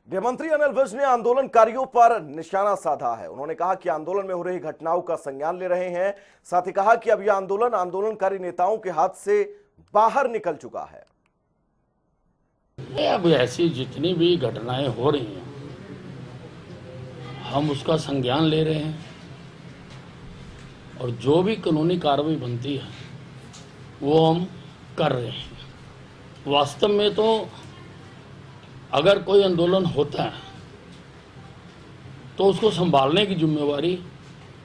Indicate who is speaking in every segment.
Speaker 1: गृहमंत्री अनिल विज ने आंदोलनकारियों पर निशाना साधा है। उन्होंने कहा कि आंदोलन में हो रही घटनाओं का संज्ञान ले रहे हैं। साथ ही कहा कि अब यह आंदोलन आंदोलनकारी नेताओं के हाथ से बाहर निकल चुका है।
Speaker 2: अब ऐसी जितनी भी घटनाएं हो रही हैं हम उसका संज्ञान ले रहे हैं और जो भी कानूनी कार्रवाई बनती है वो हम कर रहे हैं। वास्तव में तो अगर कोई आंदोलन होता है तो उसको संभालने की जिम्मेवारी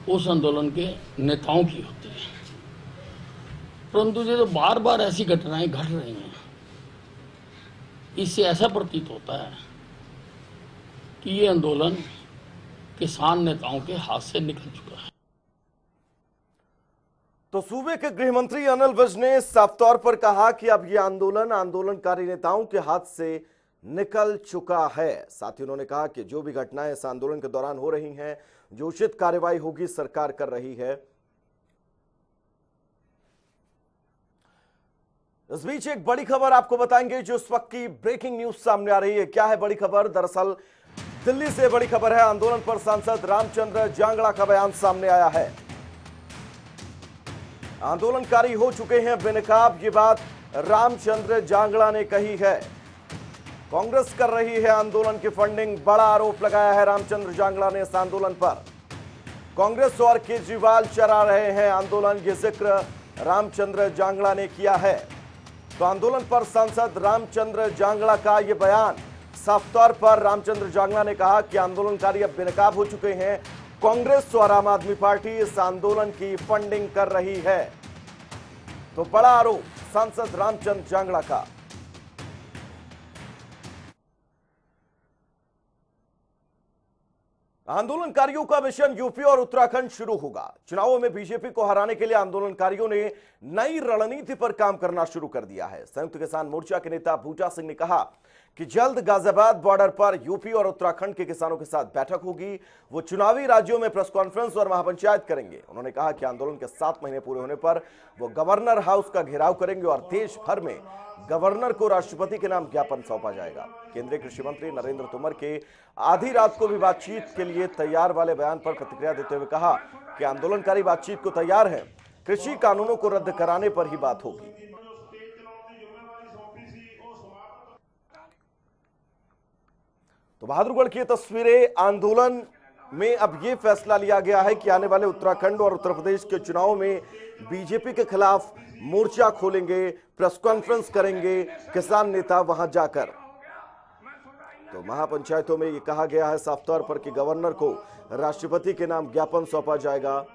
Speaker 2: उस आंदोलन के नेताओं की होती है, परंतु ये तो बार बार ऐसी घटनाएं घट रही हैं, इससे ऐसा प्रतीत होता है कि ये आंदोलन किसान नेताओं के हाथ से निकल चुका है।
Speaker 1: तो सूबे के गृह मंत्री अनिल विज ने साफ तौर पर कहा कि अब यह आंदोलन आंदोलनकारी नेताओं के हाथ से निकल चुका है। साथ ही उन्होंने कहा कि जो भी घटनाएं इस आंदोलन के दौरान हो रही हैं, जो उचित कार्रवाई होगी सरकार कर रही है। इस बीच एक बड़ी खबर आपको बताएंगे जो इस वक्त की ब्रेकिंग न्यूज सामने आ रही है। क्या है बड़ी खबर? दरअसल दिल्ली से बड़ी खबर है। आंदोलन पर सांसद रामचंद्र जांगड़ा का बयान सामने आया है। आंदोलनकारी हो चुके हैं बेनकाब, ये बात रामचंद्र जांगड़ा ने कही है। कांग्रेस कर रही है आंदोलन की फंडिंग, बड़ा आरोप लगाया है रामचंद्र जांगड़ा ने इस आंदोलन पर। कांग्रेस और केजरीवाल चला रहे हैं आंदोलन, ये जिक्र रामचंद्र जांगड़ा ने किया है। तो आंदोलन पर सांसद रामचंद्र जांगड़ा का यह बयान, साफ तौर पर रामचंद्र जांगड़ा ने कहा कि आंदोलनकारी अब बेनकाब हो चुके हैं। कांग्रेस और आम आदमी पार्टी इस आंदोलन की फंडिंग कर रही है। तो बड़ा आरोप सांसद रामचंद्र जांगड़ा का। आंदोलनकारियों का मिशन यूपी और उत्तराखंड शुरू होगा। चुनावों में बीजेपी को हराने के लिए आंदोलनकारियों ने नई रणनीति पर काम करना शुरू कर दिया है। संयुक्त किसान मोर्चा के नेता बूटा सिंह ने कहा कि जल्द गाजियाबाद बॉर्डर पर यूपी और उत्तराखंड के किसानों के साथ बैठक होगी। वो चुनावी राज्यों में प्रेस कॉन्फ्रेंस और महापंचायत करेंगे। उन्होंने कहा कि आंदोलन के 7 महीने पूरे होने पर वो गवर्नर हाउस का घेराव करेंगे और देश भर में गवर्नर को राष्ट्रपति के नाम ज्ञापन सौंपा जाएगा। केंद्रीय कृषि मंत्री नरेंद्र तोमर के आधी रात को भी बातचीत के लिए तैयार वाले बयान पर प्रतिक्रिया देते हुए कहा कि आंदोलनकारी बातचीत को तैयार हैं, कृषि कानूनों को रद्द कराने पर ही बात होगी। तो बहादुरगढ़ की तस्वीरें, आंदोलन में अब यह फैसला लिया गया है कि आने वाले उत्तराखंड और उत्तर प्रदेश के चुनाव में बीजेपी के खिलाफ मोर्चा खोलेंगे, प्रेस कॉन्फ्रेंस करेंगे किसान नेता वहां जाकर। तो महापंचायतों में यह कहा गया है साफ तौर पर कि गवर्नर को राष्ट्रपति के नाम ज्ञापन सौंपा जाएगा।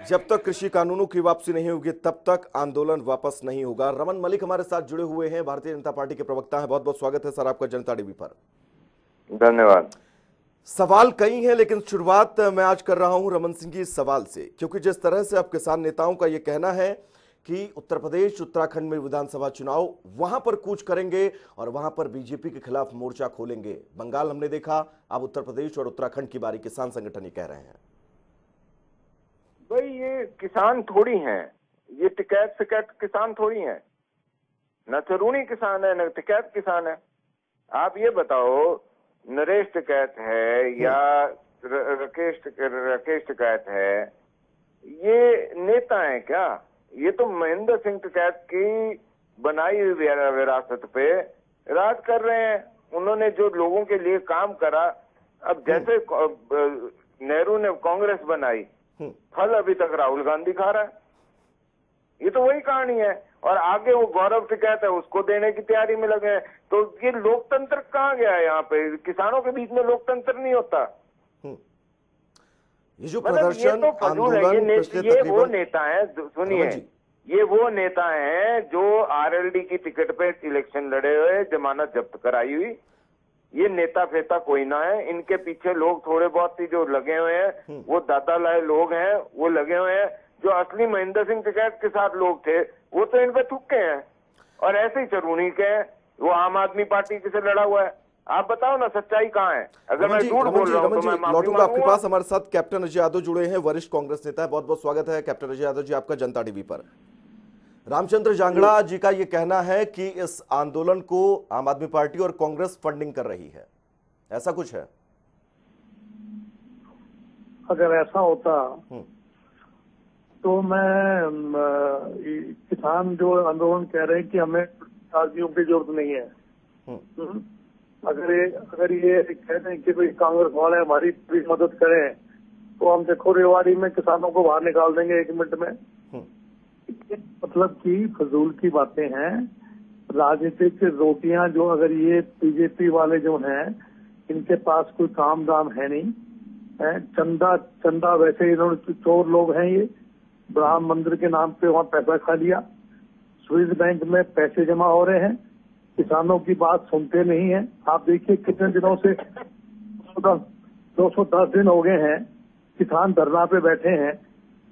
Speaker 1: जब तक कृषि कानूनों की वापसी नहीं होगी तब तक आंदोलन वापस नहीं होगा। रमन मलिक हमारे साथ जुड़े हुए हैं, भारतीय जनता पार्टी के प्रवक्ता हैं। बहुत बहुत स्वागत है सर आपका जनता टीवी पर।
Speaker 3: धन्यवाद।
Speaker 1: सवाल कई हैं लेकिन शुरुआत मैं आज कर रहा हूं रमन सिंह जी सवाल से, क्योंकि जिस तरह से अब किसान नेताओं का यह कहना है कि उत्तर प्रदेश उत्तराखंड में विधानसभा चुनाव वहां पर कूच करेंगे और वहां पर बीजेपी के खिलाफ मोर्चा खोलेंगे। बंगाल हमने देखा, अब उत्तर प्रदेश और उत्तराखंड की बारी, किसान संगठन ये कह रहे हैं।
Speaker 3: भाई ये किसान थोड़ी हैं, ये टिकैत शिकैत किसान थोड़ी हैं, न चरूणी किसान है न टिकैत किसान है। आप ये बताओ नरेश टिकैत है या राकेश टिकैत है, ये नेता है क्या? ये तो महेंद्र सिंह टिकैत की बनाई हुई विरासत पे राज कर रहे हैं। उन्होंने जो लोगों के लिए काम करा, अब जैसे नेहरू ने कांग्रेस बनाई, फल अभी तक राहुल गांधी खा रहा है। ये तो वही कहानी है। और आगे वो गौरव टिकैत है उसको देने की तैयारी में लगे हैं। तो ये लोकतंत्र कहाँ गया है? यहाँ पे किसानों के बीच में लोकतंत्र नहीं होता।
Speaker 1: ये जो
Speaker 3: मतलब ये तो फजूल है। ये वो नेता है, सुनिए, ये वो नेता है जो आरएलडी की टिकट पे इलेक्शन लड़े हुए, जमानत जब्त कराई हुई। ये नेता फेता कोई ना है। इनके पीछे लोग थोड़े बहुत ही जो लगे हुए हैं वो दादा लाए लोग हैं, वो लगे हुए हैं। जो असली महेंद्र सिंह टिकैत के साथ लोग थे वो तो इन पे थुक्के हैं और ऐसे ही चरूनी के हैं। वो आम आदमी पार्टी से लड़ा हुआ है। आप बताओ ना सच्चाई कहाँ है? अगर मैं झूठ बोल रहा हूँ तो मैं माफी
Speaker 1: लौटूंगा आपके पास। हमारे साथ कैप्टन अजय यादव जुड़े हैं, वरिष्ठ कांग्रेस नेता है। बहुत बहुत स्वागत है कैप्टन अजय यादव जी आपका जनता टीवी पर। रामचंद्र जांगड़ा जी का यह कहना है कि इस आंदोलन को आम आदमी पार्टी और कांग्रेस फंडिंग कर रही है, ऐसा कुछ है?
Speaker 4: अगर ऐसा होता तो मैं किसान जो आंदोलन कह रहे हैं कि हमें आदमियों की जरूरत नहीं है, अगर ये कहते हैं कि भाई कांग्रेस वाले हमारी पूरी मदद करें तो हम देखो रेवाड़ी में किसानों को बाहर निकाल देंगे 1 मिनट में। मतलब कि फजूल की बातें हैं, राजनीतिक रोटियां जो अगर ये बीजेपी वाले जो हैं इनके पास कोई काम दाम है नहीं है, चंदा वैसे इन्होंने चोर लोग हैं ये, ब्राह्म मंदिर के नाम पे वहाँ पैसा खा लिया, स्विस बैंक में पैसे जमा हो रहे हैं, किसानों की बात सुनते नहीं है। आप देखिए कितने दिनों से 210 दिन हो गए हैं किसान धरना पे बैठे हैं।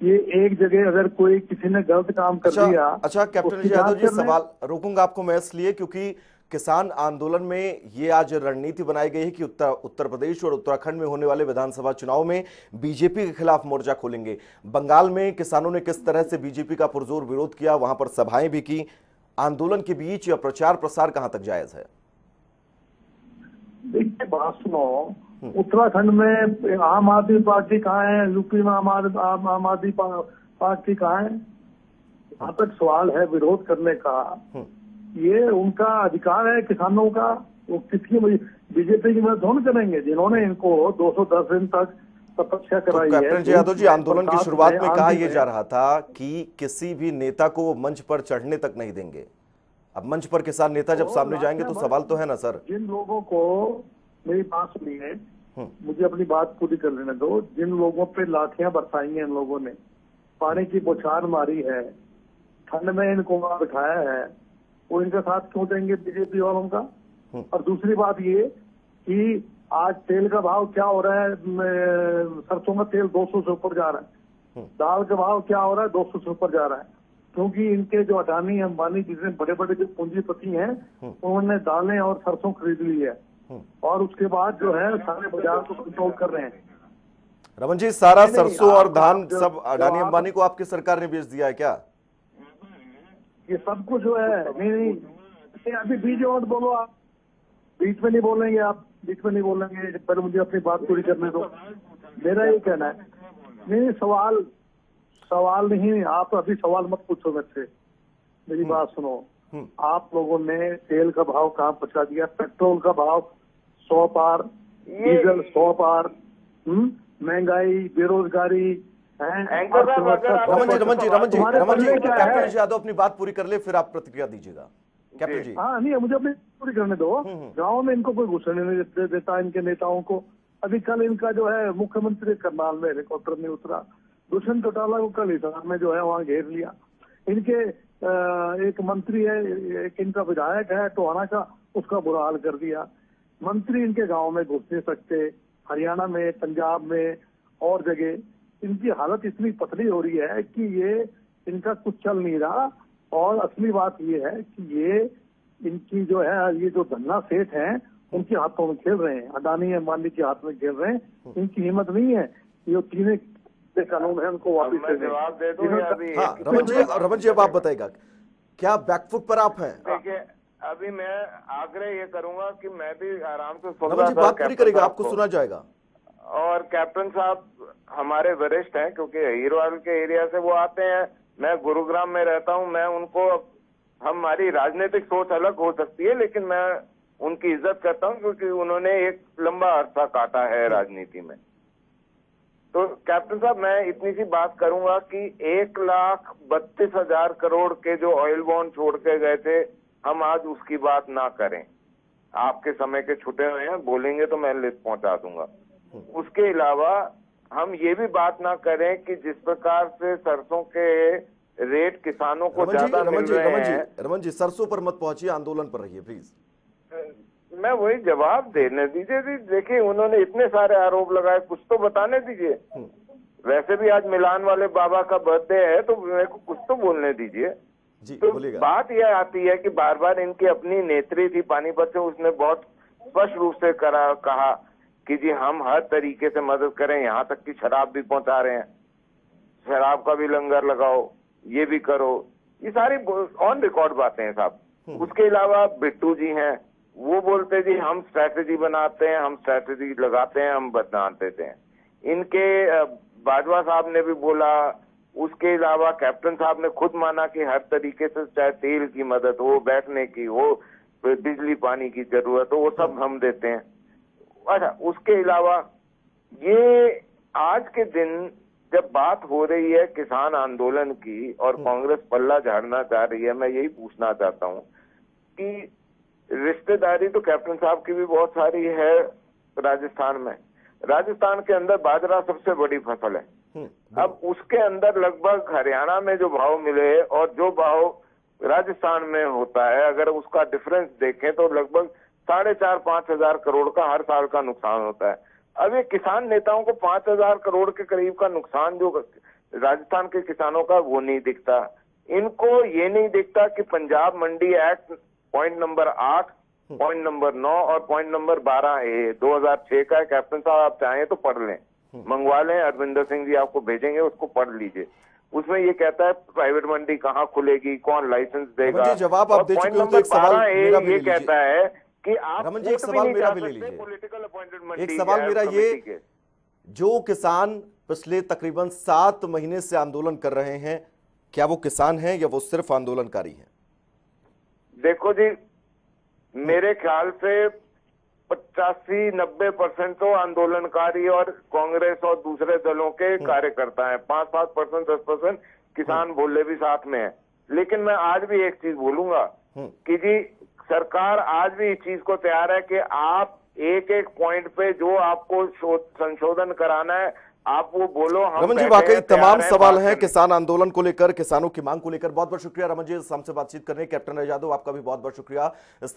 Speaker 4: ये एक जगह अगर कोई किसी ने गलत काम कर दिया।
Speaker 1: अच्छा कैप्टन यादव जी, सवाल रोकूंगा आपको मैं इसलिए क्योंकि किसान आंदोलन में ये आज रणनीति बनाई गई है कि उत्तर प्रदेश और उत्तराखंड में होने वाले विधानसभा चुनाव में बीजेपी के खिलाफ मोर्चा खोलेंगे। बंगाल में किसानों ने किस तरह से बीजेपी का पुरजोर विरोध किया, वहां पर सभाएं भी की। आंदोलन के बीच या प्रचार प्रसार कहां तक जायज है?
Speaker 4: देखिए बात सुनो, उत्तराखंड में आम आदमी पार्टी कहाँ है, यूपी में आम आदमी पार्टी कहाँ है? जहाँ तक सवाल है विरोध करने का, ये उनका अधिकार है किसानों का। वो किसकी बीजेपी की मदद थोड़ी करेंगे जिन्होंने इनको 210 दिन तक तपस्या कराई है।
Speaker 1: कैप्टन यादव जी, आंदोलन की शुरुआत में कहा यह जा रहा था कि किसी भी नेता को वो मंच पर चढ़ने तक नहीं देंगे। अब मंच पर किसान नेता जब सामने जाएंगे तो सवाल तो है ना सर।
Speaker 4: जिन लोगों को, मेरी बात सुनिए, मुझे अपनी बात पूरी कर लेने दो। जिन लोगों पे लाठियां बरसाई हैं इन लोगों ने, पानी की बौछार मारी है, ठंड में इनको वहां बिठाया है, वो इनका साथ क्यों देंगे बीजेपी वालों का? और दूसरी बात ये कि आज तेल का भाव क्या हो रहा है, सरसों का तेल 200 से ऊपर जा रहा है, दाल का भाव क्या हो रहा है 200 से ऊपर जा रहा है, क्योंकि इनके जो अडानी अंबानी जितने बड़े बड़े जो पूंजीपति हैं उन्होंने दालें और सरसों खरीद ली है और उसके बाद जो है सारे बाजार को कंट्रोल कर रहे हैं।
Speaker 1: रमन जी, सारा सरसों और धान सब अडानी अंबानी को आपकी सरकार ने बेच दिया है क्या?
Speaker 4: ये सब कुछ जो है नहीं, अभी बीच मत बोलो, आप बीच में नहीं बोलेंगे, आप बीच में नहीं बोलेंगे, पहले मुझे अपनी बात पूरी करने दो। मेरा ये कहना है, नहीं सवाल नहीं, आप अभी सवाल मत पूछो मुझसे, मेरी बात सुनो। आप लोगों ने तेल का भाव कहाँ पहुंचा दिया, पेट्रोल का भाव 100 पार, डीजल 100 पार, महंगाई, बेरोजगारी।
Speaker 1: रमन जी, कैप्टन यादव अपनी बात पूरी कर ले, फिर आप प्रतिक्रिया दीजिएगा। कैप्टन जी,
Speaker 4: हाँ नहीं, मुझे अपनी पूरी करने दो। गाँव में इनको कोई घुसने नहीं देता इनके नेताओं को। अभी कल इनका जो है मुख्यमंत्री करनाल में हेलीकॉप्टर नहीं उतरा, दुष्यंत चौटाला को कल हिसार में जो है वहाँ घेर लिया। इनके एक मंत्री है, एक इनका विधायक है टोहाना का, उसका बुरा हाल कर दिया। मंत्री इनके गांव में घुस नहीं सकते, हरियाणा में, पंजाब में और जगह इनकी हालत इतनी पतली हो रही है कि ये इनका कुछ चल नहीं रहा। और असली बात ये है कि ये इनकी जो है, ये जो धन्ना सेठ हैं उनके हाथों में खेल रहे हैं, अडानी अंबानी के हाथ में खेल रहे हैं। इनकी हिम्मत नहीं है, ये तीनों कानून है उनको वापिस
Speaker 3: जवाब दे दूं।
Speaker 1: हाँ रमन जी, अब आप बताइएगा, क्या बैकफुट पर आप हैं?
Speaker 3: देखिए, अभी मैं आग्रह ये करूंगा कि मैं भी आराम से सुन
Speaker 1: रमन जी बात पूरी करेगा, आपको सुना जाएगा।
Speaker 3: और कैप्टन साहब हमारे वरिष्ठ हैं, क्योंकि हीरोवाल के एरिया से वो आते हैं, मैं गुरुग्राम में रहता हूं। मैं उनको, हमारी राजनीतिक सोच अलग हो सकती है लेकिन मैं उनकी इज्जत करता हूं क्योंकि उन्होंने एक लंबा अरसा काटा है राजनीति में। तो कैप्टन साहब, मैं इतनी सी बात करूंगा कि 1,32,000 करोड़ के जो ऑयल बॉन्ड छोड़ के गए थे, हम आज उसकी बात ना करें। आपके समय के छुटे हुए हैं, बोलेंगे तो मैं लिस्ट पहुंचा दूंगा। उसके अलावा हम ये भी बात ना करें कि जिस प्रकार से सरसों के रेट किसानों को ज्यादा मिल रहे हैं।
Speaker 1: रमन जी, सरसों पर मत पहुंचिए, आंदोलन पर रहिए प्लीज।
Speaker 3: मैं वही जवाब देने दीजिए। देखिए, उन्होंने इतने सारे आरोप लगाए, कुछ तो बताने दीजिए। वैसे भी आज मिलान वाले बाबा का बर्थडे है, तो मेरे को कुछ तो बोलने दीजिए। तो बात यह आती है कि बार बार इनकी अपनी नेत्री थी पानीपत से, उसने बहुत स्पष्ट रूप से कहा कि जी हम हर तरीके से मदद करें, यहाँ तक कि शराब भी पहुंचा रहे हैं, शराब का भी लंगर लगाओ, ये भी करो। ये सारी ऑन रिकॉर्ड बातें हैं साहब। उसके अलावा बिट्टू जी हैं, वो बोलते जी हम स्ट्रैटेजी बनाते हैं, हम स्ट्रैटेजी लगाते हैं, हम बना देते हैं। इनके बाजवा साहब ने भी बोला, उसके अलावा कैप्टन साहब ने खुद माना कि हर तरीके से चाहे तेल की मदद हो, बैठने की हो, बिजली पानी की जरूरत हो, वो सब हम देते हैं। अच्छा, उसके अलावा ये आज के दिन जब बात हो रही है किसान आंदोलन की और कांग्रेस पल्ला झाड़ना चाह रही है, मैं यही पूछना चाहता हूं कि रिश्तेदारी तो कैप्टन साहब की भी बहुत सारी है राजस्थान में। राजस्थान के अंदर बाजरा सबसे बड़ी फसल है। अब उसके अंदर लगभग हरियाणा में जो भाव मिले और जो भाव राजस्थान में होता है, अगर उसका डिफरेंस देखें तो लगभग 4,500-5 हजार करोड़ का हर साल का नुकसान होता है। अब ये किसान नेताओं को 5,000 करोड़ के करीब का नुकसान जो राजस्थान के किसानों का, वो नहीं दिखता। इनको ये नहीं दिखता कि Punjab Mandi act point number 8, point number 9 और पॉइंट नंबर 12A 2006 का है। कैप्टन साहब आप चाहें तो पढ़ लें, मंगवा लें, अरविंदर सिंह जी आपको भेजेंगे, उसको पढ़ लीजिए। उसमें ये कहता है प्राइवेट मंडी कहाँ खुलेगी, कौन लाइसेंस देगा।
Speaker 1: जी, जवाब आप दे चुके हो, तो एक सवाल मेरा भी ले
Speaker 3: ये
Speaker 1: लीजिए।
Speaker 3: कहता है कि आप
Speaker 1: रमन जी, एक सवाल मेरा भी ले लीजिए।
Speaker 3: पॉलिटिकल अपॉइंटेड मंडी।
Speaker 1: एक सवाल मेरा ये, जो किसान पिछले तकरीबन 7 महीने से आंदोलन कर रहे हैं, क्या वो किसान हैं या वो सिर्फ आंदोलनकारी हैं?
Speaker 3: देखो जी, मेरे ख्याल से 85-90% तो आंदोलनकारी और कांग्रेस और दूसरे दलों के कार्यकर्ता हैं। 5-5%, 10% किसान बोले भी साथ में है। लेकिन मैं आज भी एक चीज बोलूंगा कि जी सरकार आज भी इस चीज को तैयार है कि आप एक एक पॉइंट पे जो आपको संशोधन कराना है आप वो बोलो। हम
Speaker 1: रमन जी,
Speaker 3: बैठे
Speaker 1: वाकई
Speaker 3: हैं,
Speaker 1: तमाम
Speaker 3: तैयार हैं
Speaker 1: सवाल
Speaker 3: बात
Speaker 1: हैं
Speaker 3: करने।
Speaker 1: किसान आंदोलन को लेकर, किसानों की मांग को लेकर। बहुत बहुत शुक्रिया रमन जी हमसे बातचीत करने। कैप्टन रह यादव, आपका भी बहुत बहुत शुक्रिया। इस